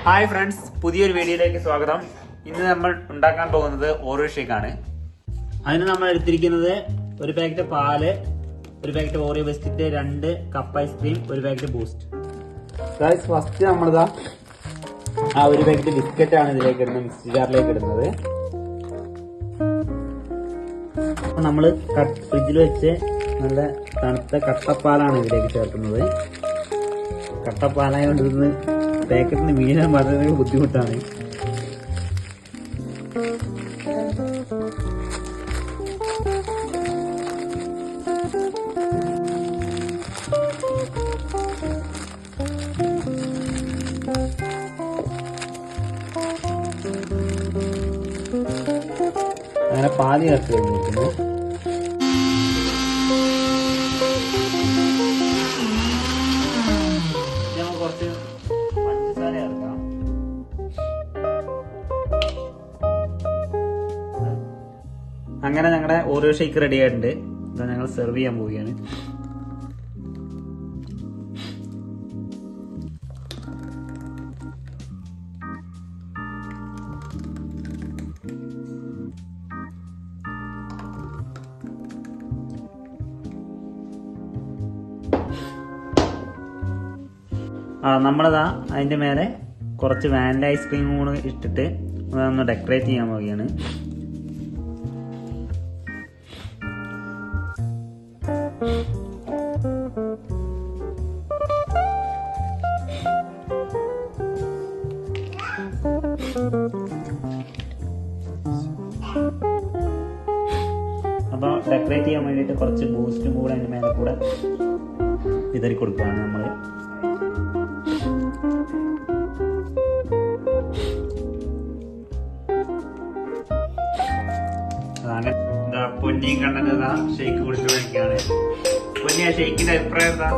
Hi friends, പുതിയൊരു വീഡിയോയിലേക്ക് സ്വാഗതം. ഇന്ന് നമ്മൾ ഉണ്ടാക്കാൻ പോകുന്നത് ഓറിയോ ഷേക്ക് ആണ്. അതിന് നമ്മൾ എടുത്തിരിക്കുന്നത് ഒരു പാക്കറ്റ് പാല്, ഒരു packet Oreo biscuit, 2 cup ice cream, ഒരു പാക്കറ്റ് ബൂസ്റ്റ്. ഫസ്റ്റ് നമ്മളിതാ ആ ഒരു പാക്കറ്റ് ബിസ്ക്കറ്റ് ആണ് ഇതിലേക്ക് ഇടുന്നത്, മിക്സി ജാറിലേക്ക് ഇടുന്നത്. നമ്മള് ഫ്രിഡ്ജിൽ വെച്ച് നല്ല തണുത്ത കട്ടപ്പാലാണ് ഇതിലേക്ക് ചേർക്കുന്നത്. കട്ടപ്പാലായോണ്ട് ഇന്ന് പാക്കറ്റിന് വീഴാൻ വളരെ ബുദ്ധിമുട്ടാണ്. അങ്ങനെ പാല് ചേർത്ത് കഴിഞ്ഞിരിക്കുന്നു. കുറച്ച് പഞ്ചസാര ചേർക്കാം. അങ്ങനെ ഞങ്ങളുടെ ഓറിയോ ഷേക്ക് റെഡി ആയിട്ടുണ്ട്. ഇതാ ഞങ്ങൾ സെർവ് ചെയ്യാൻ പോവുകയാണ്. നമ്മളിതാ അതിൻ്റെ മേലെ കുറച്ച് വാനില ഐസ്ക്രീം കൂടെ ഇട്ടിട്ട് അതൊന്ന് ഡെക്കറേറ്റ് ചെയ്യാൻ പോവുകയാണ്. അപ്പോൾ ഡെക്കറേറ്റ് ചെയ്യാൻ വേണ്ടിയിട്ട് കുറച്ച് ബൂസ്റ്റും കൂടെ അതിൻ്റെ മേലെ കൂടെ വിതറി കൊടുക്കുകയാണ് നമ്മൾ. അങ്ങനെ പൊന്നിയും കണ്ടത് ഷേക്ക് കുടിച്ചുകൊണ്ടിരിക്കുകയാണ്. പൊന്നി, ആ ഷേക്കിന്റെ അഭിപ്രായം എന്താ?